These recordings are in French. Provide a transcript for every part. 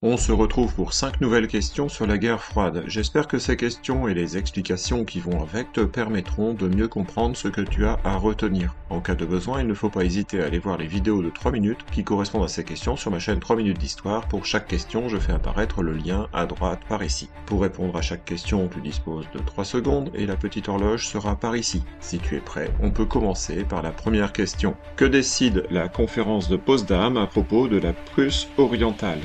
On se retrouve pour 5 nouvelles questions sur la guerre froide. J'espère que ces questions et les explications qui vont avec te permettront de mieux comprendre ce que tu as à retenir. En cas de besoin, il ne faut pas hésiter à aller voir les vidéos de 3 minutes qui correspondent à ces questions sur ma chaîne 3 minutes d'histoire. Pour chaque question, je fais apparaître le lien à droite par ici. Pour répondre à chaque question, tu disposes de 3 secondes et la petite horloge sera par ici. Si tu es prêt, on peut commencer par la première question. Que décide la conférence de Potsdam à propos de la Prusse orientale ?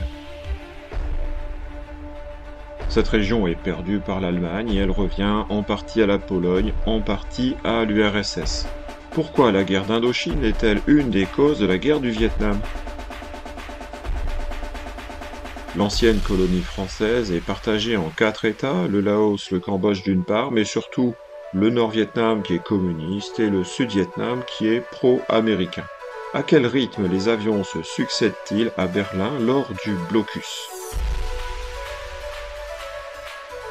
Cette région est perdue par l'Allemagne et elle revient en partie à la Pologne, en partie à l'URSS. Pourquoi la guerre d'Indochine est-elle une des causes de la guerre du Vietnam ? L'ancienne colonie française est partagée en 4 États, le Laos, le Cambodge d'une part, mais surtout le Nord-Vietnam qui est communiste et le Sud-Vietnam qui est pro-américain. À quel rythme les avions se succèdent-ils à Berlin lors du blocus ?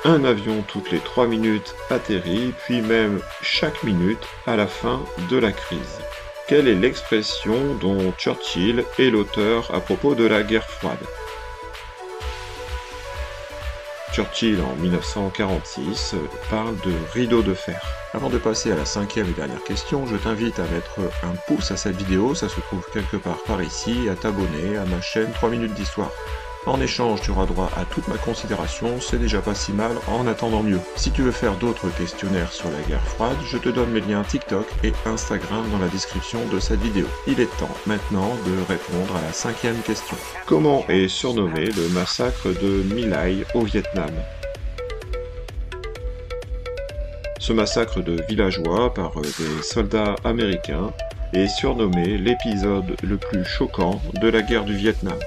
Un avion toutes les 3 minutes atterrit, puis même chaque minute à la fin de la crise. Quelle est l'expression dont Churchill est l'auteur à propos de la guerre froide ? Churchill, en 1946, parle de rideau de fer. Avant de passer à la 5e et dernière question, je t'invite à mettre un pouce à cette vidéo, ça se trouve quelque part par ici, et à t'abonner à ma chaîne 3 minutes d'histoire. En échange, tu auras droit à toute ma considération, c'est déjà pas si mal en attendant mieux. Si tu veux faire d'autres questionnaires sur la guerre froide, je te donne mes liens TikTok et Instagram dans la description de cette vidéo. Il est temps maintenant de répondre à la 5e question. Comment est surnommé le massacre de My Lai au Vietnam ? Ce massacre de villageois par des soldats américains est surnommé l'épisode le plus choquant de la guerre du Vietnam.